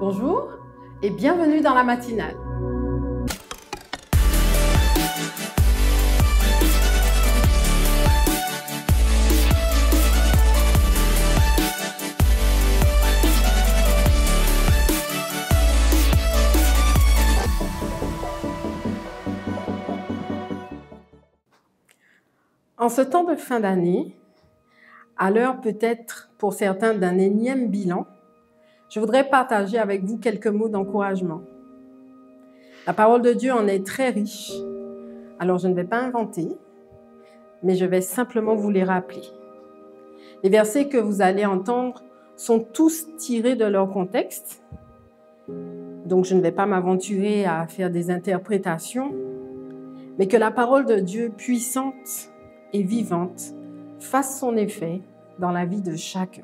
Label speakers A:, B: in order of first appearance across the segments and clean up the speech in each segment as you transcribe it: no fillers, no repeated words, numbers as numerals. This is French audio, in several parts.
A: Bonjour et bienvenue dans la matinale. En ce temps de fin d'année, à l'heure peut-être pour certains d'un énième bilan, je voudrais partager avec vous quelques mots d'encouragement. La parole de Dieu en est très riche, alors je ne vais pas inventer, mais je vais simplement vous les rappeler. Les versets que vous allez entendre sont tous tirés de leur contexte, donc je ne vais pas m'aventurer à faire des interprétations, mais que la parole de Dieu puissante et vivante fasse son effet dans la vie de chacun.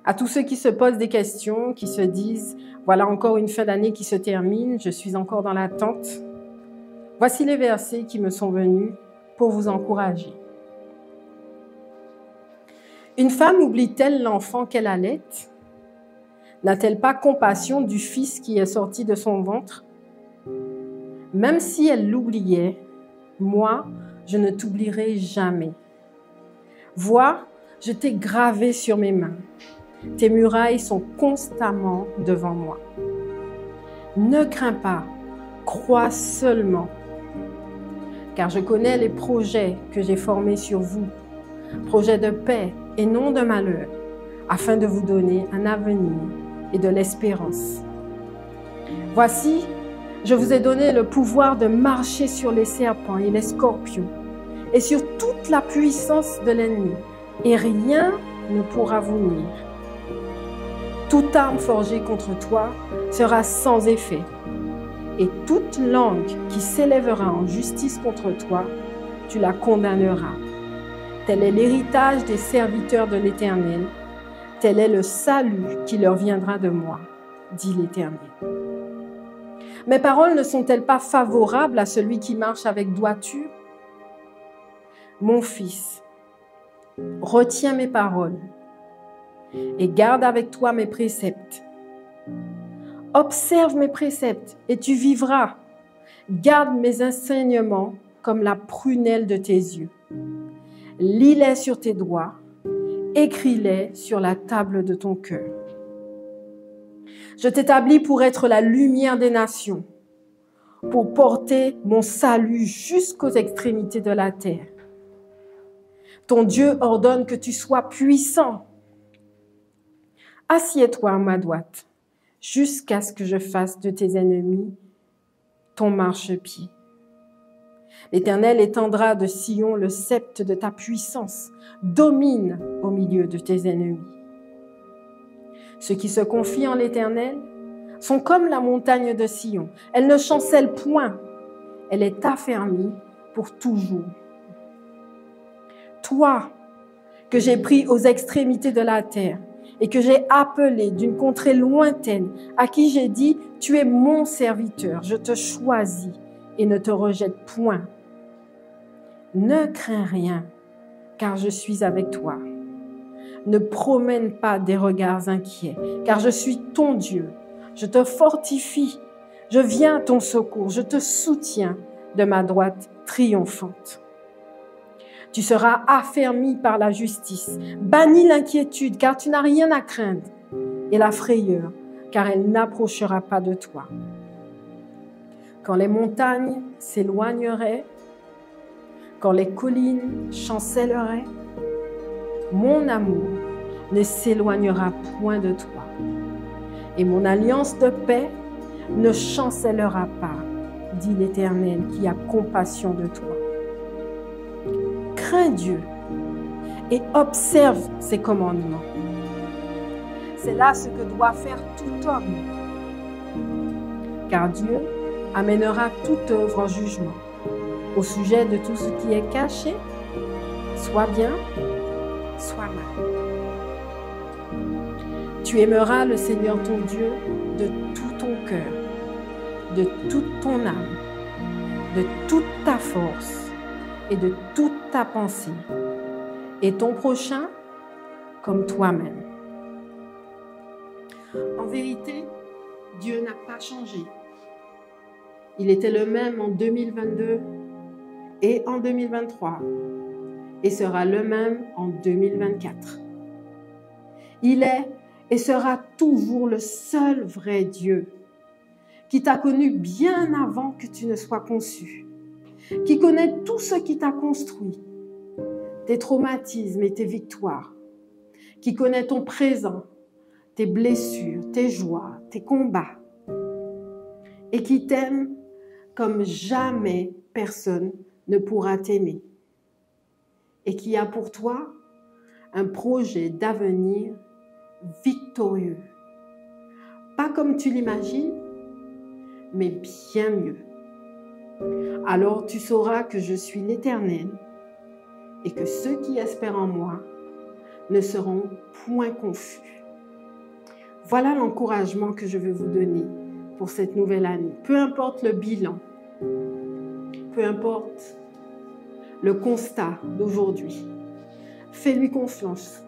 A: À tous ceux qui se posent des questions, qui se disent « Voilà encore une fin d'année qui se termine, je suis encore dans l'attente », voici les versets qui me sont venus pour vous encourager. Une femme oublie-t-elle l'enfant qu'elle allait? N'a-t-elle pas compassion du fils qui est sorti de son ventre? Même si elle l'oubliait, moi, je ne t'oublierai jamais. Vois, je t'ai gravé sur mes mains. Tes murailles sont constamment devant moi. Ne crains pas, crois seulement, car je connais les projets que j'ai formés sur vous, projets de paix et non de malheur, afin de vous donner un avenir et de l'espérance. Voici, je vous ai donné le pouvoir de marcher sur les serpents et les scorpions, et sur toute la puissance de l'ennemi, et rien ne pourra vous nuire. Toute arme forgée contre toi sera sans effet, et toute langue qui s'élèvera en justice contre toi, tu la condamneras. Tel est l'héritage des serviteurs de l'Éternel, tel est le salut qui leur viendra de moi, dit l'Éternel. Mes paroles ne sont-elles pas favorables à celui qui marche avec droiture? Mon fils, retiens mes paroles et garde avec toi mes préceptes. Observe mes préceptes et tu vivras. Garde mes enseignements comme la prunelle de tes yeux. Lis-les sur tes doigts, écris-les sur la table de ton cœur. Je t'établis pour être la lumière des nations, pour porter mon salut jusqu'aux extrémités de la terre. Ton Dieu ordonne que tu sois puissant. Assieds-toi à ma droite, jusqu'à ce que je fasse de tes ennemis ton marchepied. L'Éternel étendra de Sion le sceptre de ta puissance, domine au milieu de tes ennemis. Ceux qui se confient en l'Éternel sont comme la montagne de Sion. Elle ne chancelle point, elle est affermie pour toujours. Toi, que j'ai pris aux extrémités de la terre et que j'ai appelé d'une contrée lointaine, à qui j'ai dit, tu es mon serviteur, je te choisis et ne te rejette point. Ne crains rien, car je suis avec toi. Ne promène pas des regards inquiets, car je suis ton Dieu. Je te fortifie, je viens à ton secours, je te soutiens de ma droite triomphante. Tu seras affermi par la justice. Bannis l'inquiétude, car tu n'as rien à craindre, et la frayeur, car elle n'approchera pas de toi. Quand les montagnes s'éloigneraient, quand les collines chancelleraient, mon amour ne s'éloignera point de toi, et mon alliance de paix ne chancellera pas, dit l'Éternel qui a compassion de toi. Crains Dieu et observe ses commandements. C'est là ce que doit faire tout homme. Car Dieu amènera toute œuvre en jugement au sujet de tout ce qui est caché, soit bien, soit mal. Tu aimeras le Seigneur ton Dieu de tout ton cœur, de toute ton âme, de toute ta force et de toute ta pensée, et ton prochain comme toi-même. En vérité, Dieu n'a pas changé. Il était le même en 2022 et en 2023 et sera le même en 2024. Il est et sera toujours le seul vrai Dieu qui t'a connu bien avant que tu ne sois conçu, qui connaît tout ce qui t'a construit, tes traumatismes et tes victoires, qui connaît ton présent, tes blessures, tes joies, tes combats, et qui t'aime comme jamais personne ne pourra t'aimer, et qui a pour toi un projet d'avenir victorieux. Pas comme tu l'imagines, mais bien mieux. Alors tu sauras que je suis l'Éternel et que ceux qui espèrent en moi ne seront point confus. Voilà l'encouragement que je veux vous donner pour cette nouvelle année. Peu importe le bilan, peu importe le constat d'aujourd'hui, fais-lui confiance.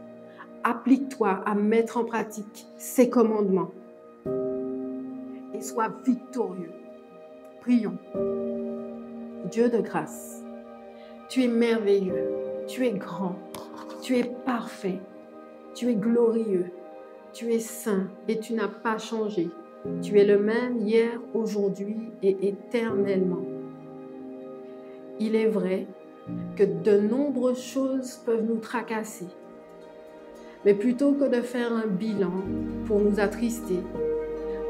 A: Applique-toi à mettre en pratique ses commandements et sois victorieux. Prions. Dieu de grâce, tu es merveilleux, tu es grand, tu es parfait, tu es glorieux, tu es saint et tu n'as pas changé. Tu es le même hier, aujourd'hui et éternellement. Il est vrai que de nombreuses choses peuvent nous tracasser. Mais plutôt que de faire un bilan pour nous attrister,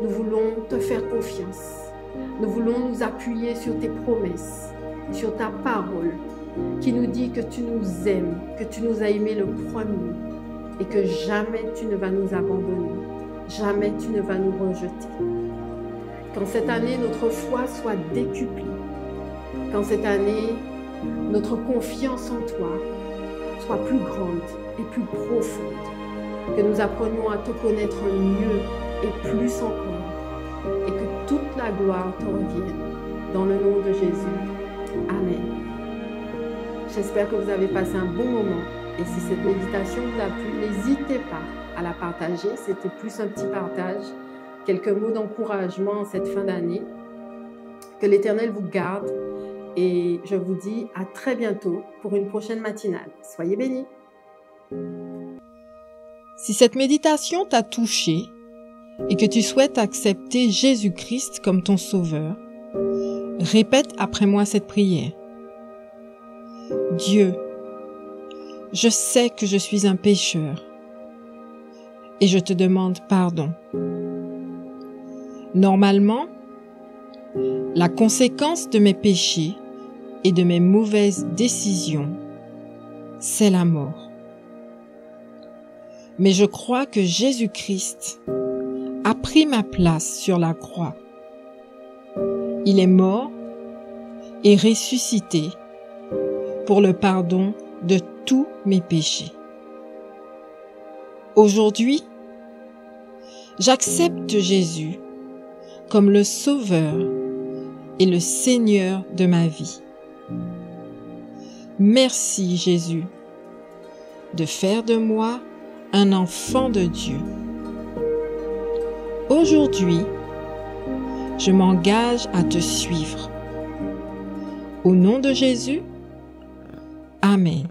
A: nous voulons te faire confiance. Nous voulons nous appuyer sur tes promesses, sur ta parole qui nous dit que tu nous aimes, que tu nous as aimés le premier et que jamais tu ne vas nous abandonner, jamais tu ne vas nous rejeter. Quand cette année, notre foi soit décuplée, quand cette année, notre confiance en toi soit plus grande et plus profonde, que nous apprenions à te connaître mieux et plus encore, et que toute la gloire te revienne. Dans le nom de Jésus. Amen. J'espère que vous avez passé un bon moment. Et si cette méditation vous a plu, n'hésitez pas à la partager. C'était plus un petit partage, quelques mots d'encouragement en cette fin d'année. Que l'Éternel vous garde. Et je vous dis à très bientôt pour une prochaine matinale. Soyez bénis.
B: Si cette méditation t'a touché et que tu souhaites accepter Jésus-Christ comme ton sauveur, répète après moi cette prière. Dieu, je sais que je suis un pécheur et je te demande pardon. Normalement, la conséquence de mes péchés et de mes mauvaises décisions, c'est la mort. Mais je crois que Jésus-Christ a pris ma place sur la croix. Il est mort et ressuscité pour le pardon de tous mes péchés. Aujourd'hui, j'accepte Jésus comme le Sauveur et le Seigneur de ma vie. Merci Jésus de faire de moi un enfant de Dieu. Aujourd'hui, je m'engage à te suivre. Au nom de Jésus, Amen.